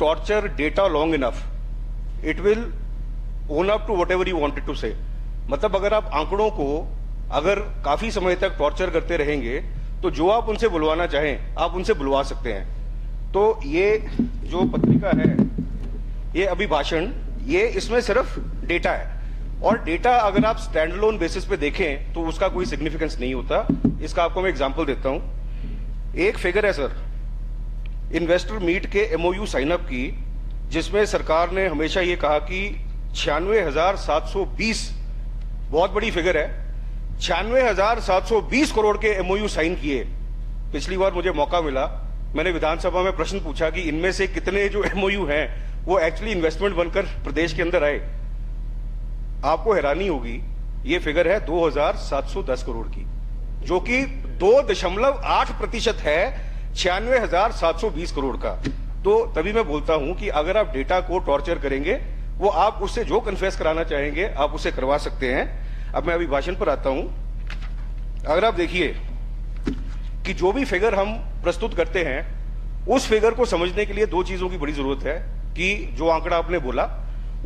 torture data long enough, it will own up to whatever you wanted to say. मतलब अगर आप आंकड़ों को अगर काफी समय तक टॉर्चर करते रहेंगे तो जो आप उनसे बुलवाना चाहें आप उनसे बुलवा सकते हैं। तो ये जो पत्रिका है, ये अभिभाषण, ये इसमें सिर्फ डेटा है, और डेटा अगर आप स्टैंड अलोन बेसिस पे देखें तो उसका कोई सिग्निफिकेंस नहीं होता। इसका आपको मैं एग्जांपल देता हूं। एक फिगर है सर, इन्वेस्टर मीट के एमओयू साइन अप की, जिसमें सरकार ने हमेशा ये कहा कि 96,720, बहुत बड़ी फिगर है, 96,720 करोड़ के एमओयू साइन किए। पिछली बार मुझे मौका मिला, मैंने विधानसभा में प्रश्न पूछा कि इनमें से कितने जो एमओयू हैं वो एक्चुअली इन्वेस्टमेंट बनकर प्रदेश के अंदर आए। आपको हैरानी होगी, ये फिगर है 2,710 करोड़ की, जो कि 2.8% है 96,720 करोड़ का। तो तभी मैं बोलता हूं कि अगर आप डेटा को टॉर्चर करेंगे, वो आप उससे जो कन्फेस कराना चाहेंगे आप उसे करवा सकते हैं। अब मैं अभिभाषण पर आता हूं। अगर आप देखिए कि जो भी फिगर हम प्रस्तुत करते हैं, उस फिगर को समझने के लिए दो चीजों की बड़ी जरूरत है कि जो आंकड़ा आपने बोला,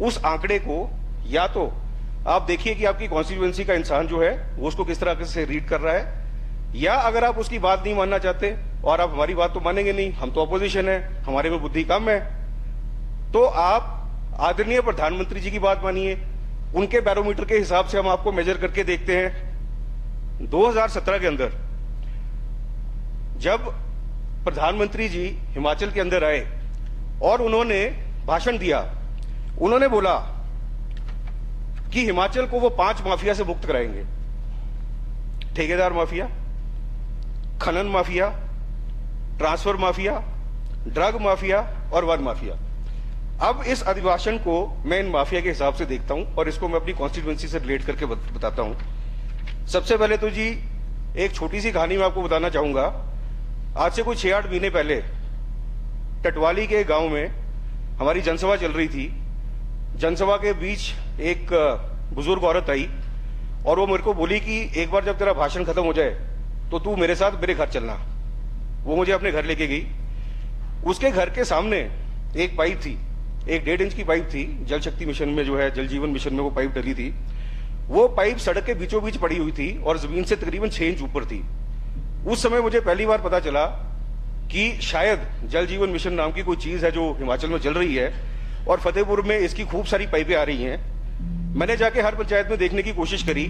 उस आंकड़े को या तो आप देखिए कि आपकी कॉन्स्टिट्यूएंसी का इंसान जो है वो उसको किस तरह से रीड कर रहा है, या अगर आप उसकी बात नहीं मानना चाहते, और आप हमारी बात तो मानेंगे नहीं, हम तो अपोजिशन है, हमारे में बुद्धि कम है, तो आप आदरणीय प्रधानमंत्री जी की बात मानिए। उनके बैरोमीटर के हिसाब से हम आपको मेजर करके देखते हैं। 2017 के अंदर जब प्रधानमंत्री जी हिमाचल के अंदर आए और उन्होंने भाषण दिया, उन्होंने बोला कि हिमाचल को वो 5 माफिया से मुक्त कराएंगे। ठेकेदार माफिया, खनन mafia, transfer mafia, drug mafia और वन माफिया। अब इस अभिभाषण को मैं इन माफिया के हिसाब से देखता हूं और इसको मैं अपनी कॉन्स्टिट्यूएंसी से रिलेट करके बताता हूं। सबसे पहले तो जी एक छोटी सी कहानी मैं आपको बताना चाहूंगा। आज से कोई 6-8 महीने पहले टटवाली के गांव में हमारी जनसभा चल रही थी। जनसभा के बीच एक बुजुर्ग औरत आई और वो मेरे को बोली कि एक बार जब तेरा भाषण खत्म हो जाए तो तू मेरे साथ मेरे घर चलना। वो मुझे अपने घर लेके गई। उसके घर के सामने एक पाइप थी, एक 1.5 इंच की पाइप थी। जल शक्ति मिशन में जो है, जल जीवन मिशन में वो पाइप डली थी। वो पाइप सड़क के बीचों बीच पड़ी हुई थी और जमीन से तकरीबन 6 इंच ऊपर थी। उस समय मुझे पहली बार पता चला कि शायद जल जीवन मिशन नाम की कोई चीज है जो हिमाचल में चल रही है और फतेहपुर में इसकी खूब सारी पाइपें आ रही हैं। मैंने जाके हर पंचायत में देखने की कोशिश करी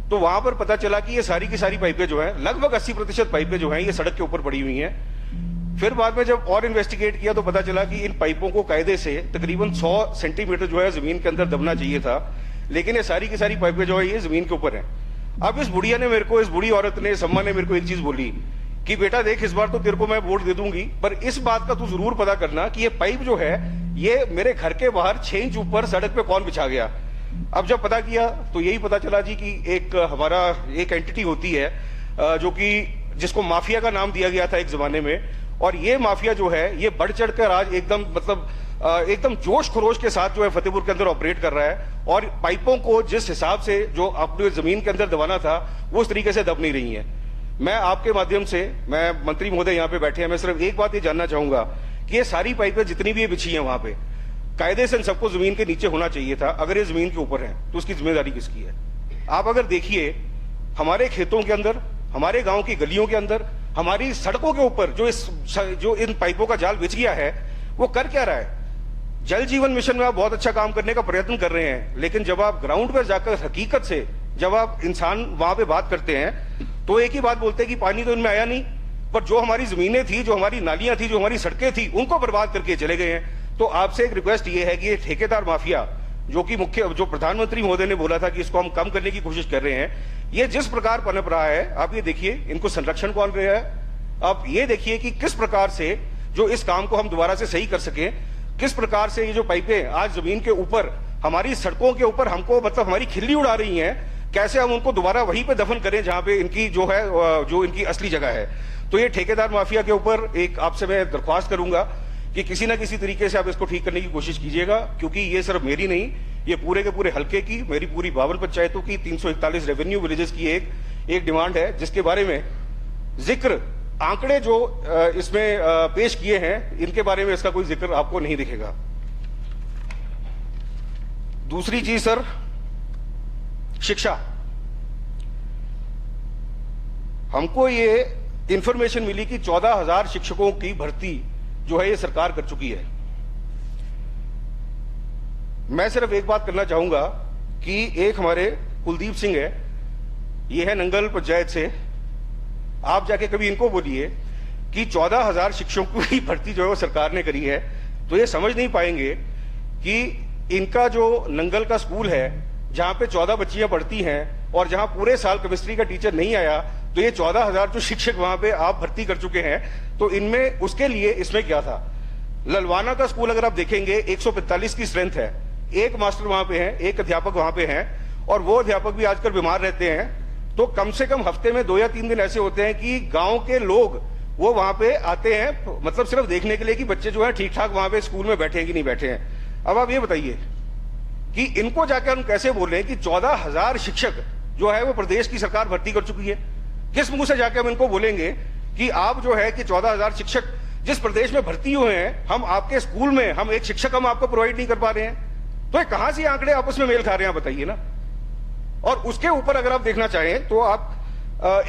तो वहां पर पता चला कि ये सारी की सारी पाइपें जो हैं, लगभग 80% पाइपें जो हैं ये सड़क के ऊपर पड़ी हुई हैं। फिर बाद में जब और इन्वेस्टिगेट किया तो पता चला कि इन पाइपों को कायदे से तकरीबन 100 सेंटीमीटर जो है जमीन के अंदर दबना चाहिए था, लेकिन ये सारी की सारी पाइपें जो है ये जमीन के ऊपर है। अब इस बुढ़िया ने मेरे को, इस बूढ़ी औरत ने, सम्मा ने मेरे को एक चीज बोली कि बेटा देख, इस बार तो तेरे को मैं वोट दे दूंगी, पर इस बात का तू जरूर पता करना कि ये पाइप जो है ये मेरे घर के बाहर 6 इंच ऊपर सड़क पे कौन बिछा गया। अब जब पता किया तो यही पता चला जी कि एक हमारा एक एंटिटी होती है जो कि जिसको माफिया का नाम दिया गया था एक जमाने में, और ये माफिया जो है ये बढ़ चढ़कर आज एकदम मतलब एकदम जोश खरोश के साथ जो है फतेहपुर के अंदर ऑपरेट कर रहा है, और पाइपों को जिस हिसाब से जो अपने जमीन के अंदर दबाना था वो उस तरीके से दब नहीं रही है। मैं आपके माध्यम से, मैं मंत्री महोदय यहाँ पे बैठे हैं, मैं सिर्फ एक बात ये जानना चाहूंगा कि ये सारी पाइपें जितनी भी बिछी हैं वहां पे, कायदे से इन सबको जमीन के नीचे होना चाहिए था। अगर ये जमीन के ऊपर है तो उसकी जिम्मेदारी किसकी है? आप अगर देखिए हमारे खेतों के अंदर, हमारे गांव की गलियों के अंदर, हमारी सड़कों के ऊपर जो इन पाइपों का जाल बिछ गया है वो कर क्या रहा है? जल जीवन मिशन में आप बहुत अच्छा काम करने का प्रयत्न कर रहे हैं, लेकिन जब आप ग्राउंड पर जाकर हकीकत से जब आप इंसान वहां पे बात करते हैं तो एक ही बात बोलते हैं कि पानी तो इनमें आया नहीं, पर जो हमारी जमीनें थी, जो हमारी नालियां थी, जो हमारी सड़कें थी, उनको बर्बाद करके चले गए हैं। तो आपसे एक रिक्वेस्ट ये है कि ये ठेकेदार माफिया जो प्रधानमंत्री महोदय ने बोला था कि इसको हम कम करने की कोशिश कर रहे हैं, ये जिस प्रकार पनप रहा है, आप ये देखिए इनको संरक्षण कौन रहा है। आप ये देखिए कि किस प्रकार से जो इस काम को हम दोबारा से सही कर सके, किस प्रकार से ये जो पाइपें आज जमीन के ऊपर, हमारी सड़कों के ऊपर हमको मतलब हमारी खिल्ली उड़ा रही हैं, कैसे हम उनको दोबारा वहीं पे दफन करें जहां पे इनकी जो है जो इनकी असली जगह है। तो ये ठेकेदार माफिया के ऊपर एक आपसे मैं दरख्वास्त करूंगा कि किसी ना किसी तरीके से आप इसको ठीक करने की कोशिश कीजिएगा, क्योंकि ये सिर्फ मेरी नहीं, ये पूरे के पूरे हल्के की, मेरी पूरी 52 पंचायतों की 341 रेवेन्यू विलेजेस की एक डिमांड है, जिसके बारे में जिक्र आंकड़े जो इसमें पेश किए हैं, इनके बारे में इसका कोई जिक्र आपको नहीं दिखेगा। दूसरी चीज सर, शिक्षा। हमको ये इंफॉर्मेशन मिली कि 14,000 शिक्षकों की भर्ती जो है ये सरकार कर चुकी है। मैं सिर्फ एक बात करना चाहूंगा कि एक हमारे कुलदीप सिंह है, ये है नंगल पंचायत से, आप जाके कभी इनको बोलिए कि 14,000 शिक्षकों की भर्ती जो है वो सरकार ने करी है, तो ये समझ नहीं पाएंगे कि इनका जो नंगल का स्कूल है जहां पे 14 बच्चियां पढ़ती हैं और जहां पूरे साल केमिस्ट्री का टीचर नहीं आया, तो ये 14,000 जो शिक्षक वहां पे आप भर्ती कर चुके हैं, तो इनमें उसके लिए इसमें क्या था। ललवाना का स्कूल अगर आप देखेंगे 145 की स्ट्रेंथ है, एक मास्टर वहां पे है, एक अध्यापक वहां पे है, और वो अध्यापक भी आजकल बीमार रहते हैं। तो कम से कम हफ्ते में 2 या 3 दिन ऐसे होते हैं कि गांव के लोग वो वहां पे आते हैं, मतलब सिर्फ देखने के लिए कि बच्चे जो है ठीक ठाक वहां पे स्कूल में बैठे हैं कि नहीं बैठे हैं। अब आप ये बताइए कि इनको जाकर हम कैसे बोले कि 14,000 शिक्षक जो है वो प्रदेश की सरकार भर्ती कर चुकी है। किस मुंह से जाकर हम इनको बोलेंगे कि आप जो है कि 14,000 शिक्षक जिस प्रदेश में भर्ती हुए हैं, हम आपके स्कूल में हम एक शिक्षक हम आपको प्रोवाइड नहीं कर पा रहे हैं, तो ये कहां से आंकड़े आपस में मेल खा रहे हैं, बताइए ना। और उसके ऊपर अगर आप देखना चाहें तो आप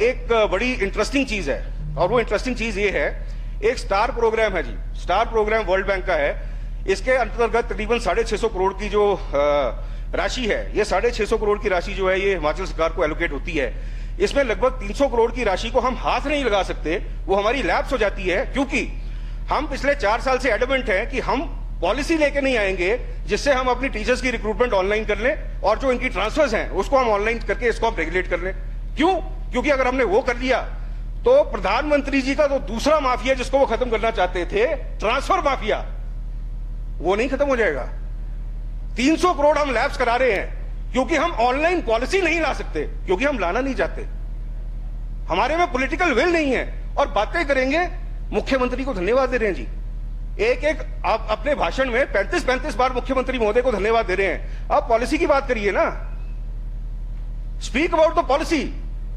एक बड़ी इंटरेस्टिंग चीज है, और वो इंटरेस्टिंग चीज ये है, एक स्टार प्रोग्राम है जी, स्टार प्रोग्राम वर्ल्ड बैंक का है। इसके अंतर्गत तकरीबन 650 करोड़ की जो राशि है, ये 650 करोड़ की राशि जो है ये हिमाचल सरकार को एलोकेट होती है। इसमें लगभग 300 करोड़ की राशि को हम हाथ नहीं लगा सकते, वो हमारी लैप्स हो जाती है, क्योंकि हम पिछले 4 साल से एडमेंट हैं कि हम पॉलिसी लेके नहीं आएंगे जिससे हम अपनी टीचर्स की रिक्रूटमेंट ऑनलाइन कर लें और जो इनकी ट्रांसफर्स हैं उसको हम ऑनलाइन करके इसको हम रेगुलेट कर लें। क्यों? क्योंकि अगर हमने वो कर लिया तो प्रधानमंत्री जी का जो दूसरा माफिया जिसको वो खत्म करना चाहते थे, ट्रांसफर माफिया, वो नहीं खत्म हो जाएगा। 300 करोड़ हम लैप्स करा रहे हैं क्योंकि हम ऑनलाइन पॉलिसी नहीं ला सकते, क्योंकि हम लाना नहीं चाहते, हमारे में पॉलिटिकल विल नहीं है। और बातें करेंगे, मुख्यमंत्री को धन्यवाद दे रहे हैं जी, एक आप अपने भाषण में 35 बार मुख्यमंत्री महोदय को धन्यवाद दे रहे हैं। आप पॉलिसी की बात करिए ना, स्पीक अबाउट द पॉलिसी,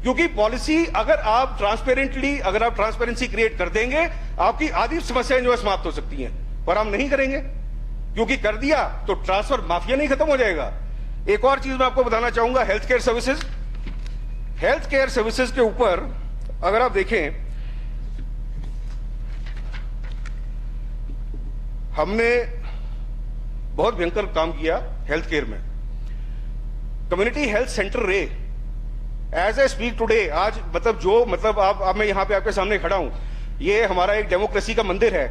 क्योंकि पॉलिसी अगर आप ट्रांसपेरेंटली, अगर आप ट्रांसपेरेंसी क्रिएट कर देंगे, आपकी आधी समस्याएं जो है समाप्त हो सकती हैं, पर हम नहीं करेंगे, क्योंकि कर दिया तो ट्रांसफर माफिया नहीं खत्म हो जाएगा। एक और चीज मैं आपको बताना चाहूंगा, health care services. Health care services के ऊपर अगर आप देखें, हमने बहुत भयंकर काम किया हेल्थ केयर में। कम्युनिटी हेल्थ सेंटर रे, एज ए स्पीक टुडे, आज मतलब आप मैं यहां पे आपके सामने खड़ा हूं, ये हमारा एक डेमोक्रेसी का मंदिर है।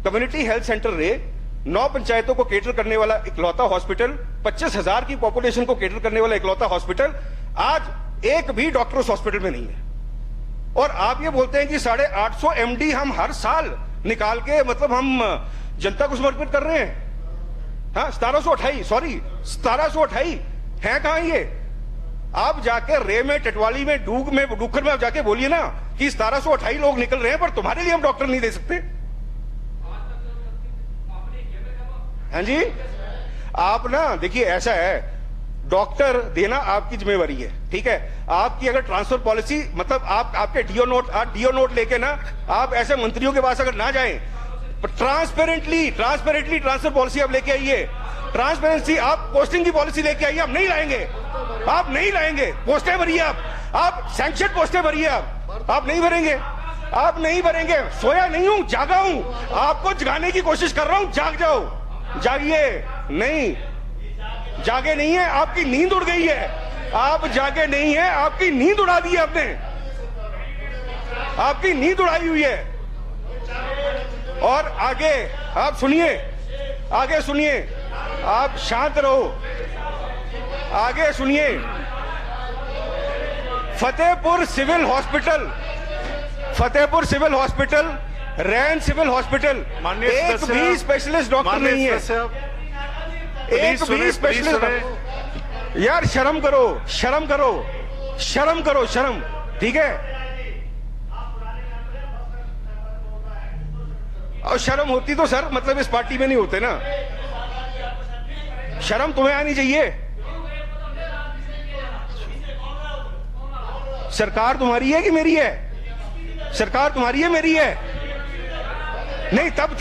कम्युनिटी हेल्थ सेंटर रे 9 पंचायतों को केटर करने वाला इकलौता हॉस्पिटल, 25,000 की पॉपुलेशन को केटर करने वाला इकलौता हॉस्पिटल, आज एक भी डॉक्टर उस हॉस्पिटल में नहीं है। और आप ये बोलते हैं कि 850 MD हम हर साल निकाल के मतलब हम जनता को समर्पित कर रहे हैं। हाँ, 1728 है कहां ये? आप जाके रे में, टिटवाली में, डूखर में आप जाके बोलिए ना कि 1728 लोग निकल रहे हैं, पर तुम्हारे लिए हम डॉक्टर नहीं दे सकते। हाँ जी, आप ना देखिए, ऐसा है, डॉक्टर देना आपकी जिम्मेवारी है, ठीक है। आपकी अगर ट्रांसफर पॉलिसी, मतलब आपके डीओ नोट लेके ना आप ऐसे मंत्रियों के पास अगर ना जाएं, ट्रांसपेरेंटली ट्रांसफर पॉलिसी आप लेके आइए, ट्रांसपेरेंसी, आप पोस्टिंग की पॉलिसी लेके आइए। हम नहीं लाएंगे, आप नहीं लाएंगे, पोस्टें भरिए, आप सैंक्शन पोस्टें भरिए, आप नहीं भरेंगे, आप नहीं भरेंगे। सोया नहीं हूं, जागा हूं, आपको जगाने की कोशिश कर रहा हूं, जाग जाओ, जागिए। नहीं, जागे नहीं है, आपकी नींद उड़ गई है, आप जागे नहीं है, आपकी नींद उड़ा दी है आपने, आपकी नींद उड़ाई हुई है। और आगे आप सुनिए, आगे सुनिए, आप शांत रहो, आगे सुनिए। फतेहपुर सिविल हॉस्पिटल, रैन सिविल हॉस्पिटल, एक भी स्पेशलिस्ट डॉक्टर नहीं है, एक भी स्पेशलिस्ट। यार शर्म करो, शर्म करो, शर्म करो, शर्म, ठीक है। और शर्म होती तो सर मतलब इस पार्टी में नहीं होते ना, शर्म तुम्हें आनी चाहिए। सरकार तुम्हारी है कि मेरी है? सरकार तुम्हारी है, मेरी है? नहीं, तब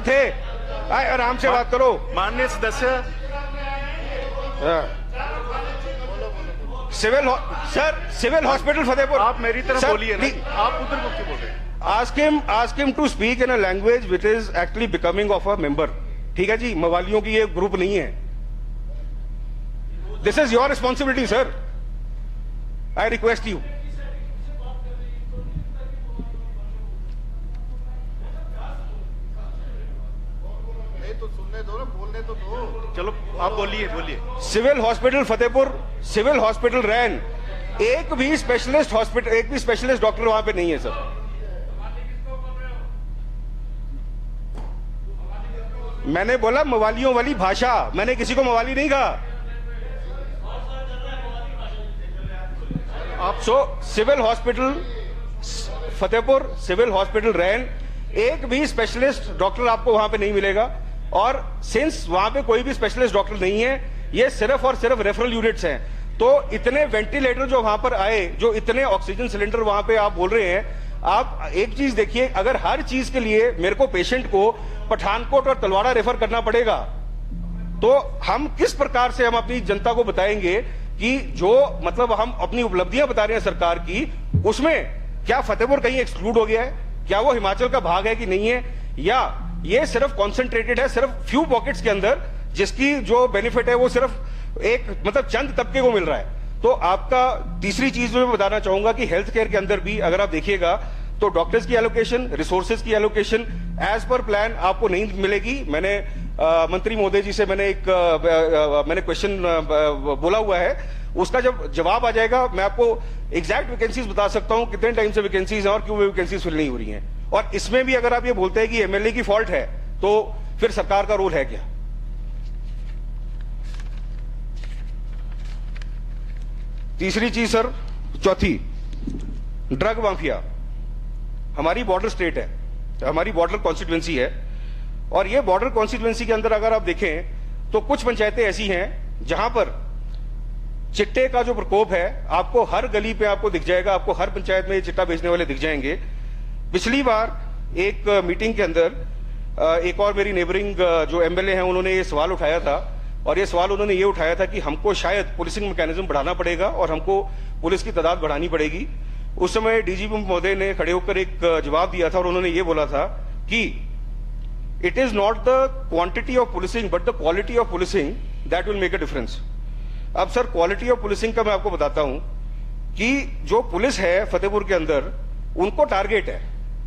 थे। आराम से बात करो। माननीय सदस्य, सिविल हॉस्पिटल फतेहपुर। आप मेरी तरफ बोलिए ना, आप उधर को क्यों बोल रहे हैं? Ask him to speak in a language which is actually becoming of a member. ठीक है जी, मवालियों की ये ग्रुप नहीं है। This is your responsibility, sir. I request you. नहीं तो सुनने दो ना, बोलने तो दो। चलो आप बोलिए। Civil hospital Fatehpur, civil hospital रैन, एक भी स्पेशलिस्ट डॉक्टर वहां पे नहीं है सर। मैंने बोला मवालियों वाली भाषा, मैंने किसी को मवाली नहीं कहा। Civil hospital Fatehpur, civil hospital रैन, एक भी स्पेशलिस्ट डॉक्टर आपको वहां पे नहीं मिलेगा। और सिंस वहां पे कोई भी स्पेशलिस्ट डॉक्टर नहीं है, ये सिर्फ और सिर्फ रेफरल यूनिट्स हैं। तो इतने वेंटिलेटर जो वहां पर आए, जो इतने ऑक्सीजन सिलेंडर वहां पे आप बोल रहे हैं, आप एक चीज देखिए, अगर हर चीज के लिए मेरे को पेशेंट को पठानकोट और तलवाड़ा रेफर करना पड़ेगा, तो हम किस प्रकार से हम अपनी जनता को बताएंगे कि जो मतलब हम अपनी उपलब्धियां बता रहे हैं सरकार की, उसमें क्या फतेहपुर कहीं एक्सक्लूड हो गया है? क्या वो हिमाचल का भाग है कि नहीं है? या ये सिर्फ कॉन्सेंट्रेटेड है सिर्फ फ्यू पॉकेट्स के अंदर, जिसकी जो बेनिफिट है वो सिर्फ एक मतलब चंद तबके को मिल रहा है? तो आपका तीसरी चीज मैं बताना चाहूंगा कि हेल्थ केयर के अंदर भी अगर आप देखिएगा तो डॉक्टर्स की एलोकेशन, रिसोर्सेज की एलोकेशन एज पर प्लान आपको नहीं मिलेगी। मैंने मंत्री महोदय जी से मैंने क्वेश्चन बोला हुआ है, उसका जब जवाब आ जाएगा मैं आपको एग्जैक्ट वैकेंसीज बता सकता हूं, कितने टाइम से वैकेंसीज हैं और क्यों वैकेंसीज फिल नहीं हो रही हैं। और इसमें भी अगर आप ये बोलते हैं कि एमएलए की फॉल्ट है, तो फिर सरकार का रोल है क्या? तीसरी चीज सर, चौथी, ड्रग माफिया। हमारी बॉर्डर स्टेट है, हमारी बॉर्डर कॉन्स्टिट्यूएंसी है, और ये बॉर्डर कॉन्स्टिट्यूएंसी के अंदर अगर आप देखें तो कुछ पंचायतें ऐसी हैं जहां पर चिट्टे का जो प्रकोप है आपको हर गली पे आपको दिख जाएगा, आपको हर पंचायत में ये चिट्टा बेचने वाले दिख जाएंगे। पिछली बार एक मीटिंग के अंदर एक और मेरी नेबरिंग जो एमएलए हैं उन्होंने ये सवाल उठाया था, और ये सवाल उन्होंने ये उठाया था कि हमको शायद पुलिसिंग मैकेनिज्म बढ़ाना पड़ेगा और हमको पुलिस की तादाद बढ़ानी पड़ेगी। उस समय डीजीपी महोदय ने खड़े होकर एक जवाब दिया था और उन्होंने ये बोला था कि it is not the quantity of policing but the quality of policing that will make a difference. अब सर क्वालिटी ऑफ पुलिसिंग का मैं आपको बताता हूं कि जो पुलिस है फतेहपुर के अंदर, उनको टारगेट है,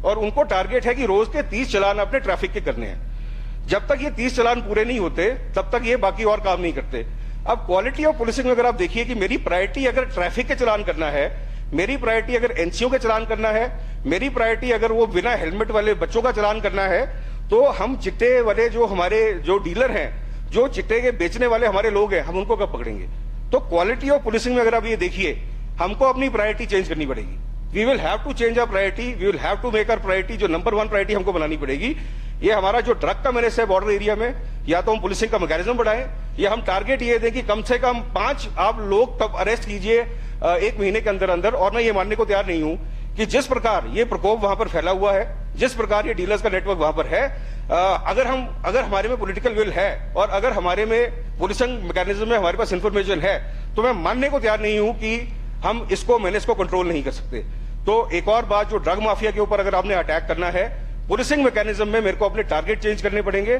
और उनको टारगेट है कि रोज के 30 चालान अपने ट्रैफिक के करने हैं। जब तक ये 30 चालान पूरे नहीं होते तब तक ये बाकी और काम नहीं करते। अब क्वालिटी ऑफ पुलिसिंग में अगर आप देखिए कि मेरी प्रायोरिटी अगर ट्रैफिक के चालान करना है, मेरी प्रायोरिटी अगर एनसीओ के चालान करना है, मेरी प्रायोरिटी अगर वो बिना हेलमेट वाले बच्चों का चालान करना है, तो हम चिट्टे वाले जो हमारे जो डीलर हैं, जो चिट्टे के बेचने वाले हमारे लोग हैं, हम उनको कब पकड़ेंगे? तो क्वालिटी ऑफ पुलिसिंग में अगर आप ये देखिए, हमको अपनी प्रायोरिटी चेंज करनी पड़ेगी। We will have to change our priority, we will have to make our priority, जो नंबर 1 प्रायोरिटी हमको बनानी पड़ेगी। ये हमारा जो ड्रग का मेनेस है बॉर्डर एरिया में, या तो हम पुलिसिंग का मैकेनिज्म बढ़ाएं, या हम टारगेट ये दें कि कम से कम 5 आप लोग तब अरेस्ट कीजिए 1 महीने के अंदर अंदर। और मैं ये मानने को तैयार नहीं हूं कि जिस प्रकार ये प्रकोप वहां पर फैला हुआ है, जिस प्रकार ये डीलर्स का नेटवर्क वहां पर है, अगर हमारे में पॉलिटिकल विल है और अगर हमारे में पुलिसिंग मैकेनिज्म में हमारे पास इंफॉर्मेशन है, तो मैं मानने को तैयार नहीं हूं कि हम इसको मैनेज को कंट्रोल नहीं कर सकते। तो एक और बात, जो ड्रग माफिया के ऊपर अगर आपने अटैक करना है, पुलिसिंग मैकेनिज्म में मेरे को अपने टारगेट चेंज करने पड़ेंगे।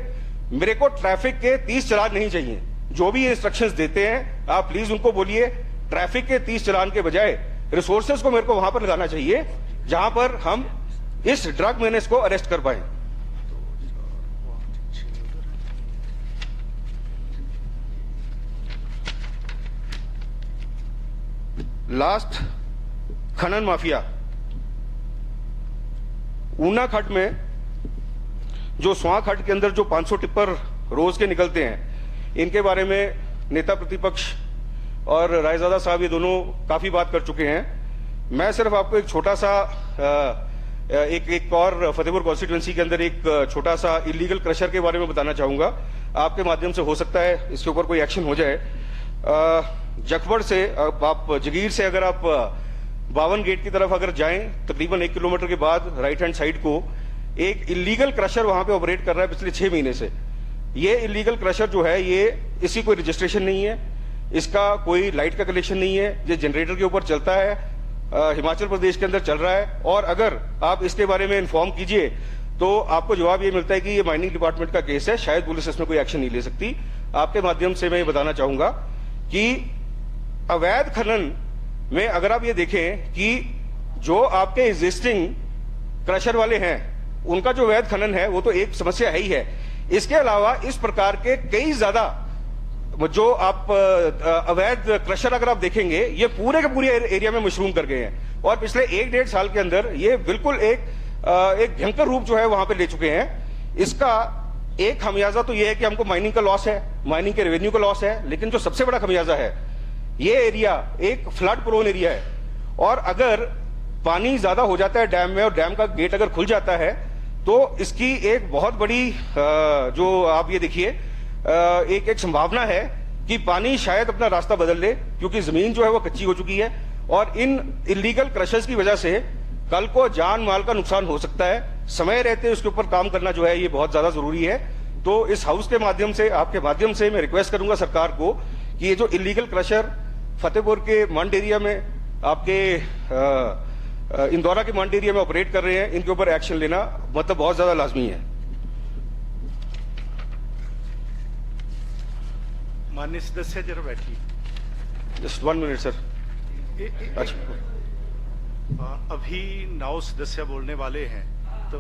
मेरे को ट्रैफिक के 30 चालान नहीं चाहिए। जो भी इंस्ट्रक्शंस देते हैं आप प्लीज उनको बोलिए, ट्रैफिक के 30 चालान के बजाय रिसोर्सेज को मेरे को वहां पर लगाना चाहिए जहां पर हम इस ड्रग मेनेस को अरेस्ट कर पाए। लास्ट, खनन माफिया। ऊना खड्ड में जो स्वां खड्ड के अंदर जो 500 टिप्पर रोज के निकलते हैं, इनके बारे में नेता प्रतिपक्ष और रायजादा साहब ये दोनों काफी बात कर चुके हैं। मैं सिर्फ आपको एक छोटा सा एक और फतेहपुर कॉन्स्टिट्यूएंसी के अंदर एक छोटा सा इलीगल क्रशर के बारे में बताना चाहूंगा। आपके माध्यम से हो सकता है इसके ऊपर कोई एक्शन हो जाए। जखबड़ से आप जगीर से अगर आप 52 गेट की तरफ अगर जाएं, तकरीबन 1 किलोमीटर के बाद राइट हैंड साइड को एक इलीगल क्रशर वहां पे ऑपरेट कर रहा है पिछले 6 महीने से। ये इलीगल क्रशर जो है, ये इसकी कोई रजिस्ट्रेशन नहीं है, इसका कोई लाइट का कनेक्शन नहीं है, ये जनरेटर के ऊपर चलता है, हिमाचल प्रदेश के अंदर चल रहा है। और अगर आप इसके बारे में इन्फॉर्म कीजिए तो आपको जवाब ये मिलता है कि ये माइनिंग डिपार्टमेंट का केस है, शायद पुलिस इसमें कोई एक्शन नहीं ले सकती। आपके माध्यम से मैं ये बताना चाहूंगा कि अवैध खनन में अगर आप ये देखें कि जो आपके एग्जिस्टिंग क्रशर वाले हैं उनका जो अवैध खनन है वो तो एक समस्या है ही है। इसके अलावा इस प्रकार के कई ज्यादा जो आप अवैध क्रशर अगर आप देखेंगे, ये पूरे के पूरे एरिया में मशरूम कर गए हैं और पिछले 1-1.5 साल के अंदर ये बिल्कुल एक भयंकर रूप जो है वहां पे ले चुके हैं। इसका एक खमियाजा तो ये है कि हमको माइनिंग का लॉस है, माइनिंग के रेवेन्यू का लॉस है, लेकिन जो सबसे बड़ा खमियाजा है, ये एरिया एक फ्लड प्रोन एरिया है और अगर पानी ज्यादा हो जाता है डैम में और डैम का गेट अगर खुल जाता है तो इसकी एक बहुत बड़ी जो आप ये देखिए एक संभावना है कि पानी शायद अपना रास्ता बदल ले, क्योंकि जमीन जो है वो कच्ची हो चुकी है और इन इलीगल क्रशर्स की वजह से कल को जान माल का नुकसान हो सकता है। समय रहते उसके ऊपर काम करना जो है ये बहुत ज्यादा जरूरी है। तो इस हाउस के माध्यम से, आपके माध्यम से मैं रिक्वेस्ट करूंगा सरकार को कि ये जो इलीगल क्रशर फतेहपुर के मंड एरिया में, आपके इंदौरा के मंड एरिया में ऑपरेट कर रहे हैं, इनके ऊपर एक्शन लेना मतलब बहुत ज्यादा लाजमी है। माननीय सदस्य जरा बैठिए। Just 1 minute sir. अच्छा, अभी 9 सदस्य बोलने वाले हैं तो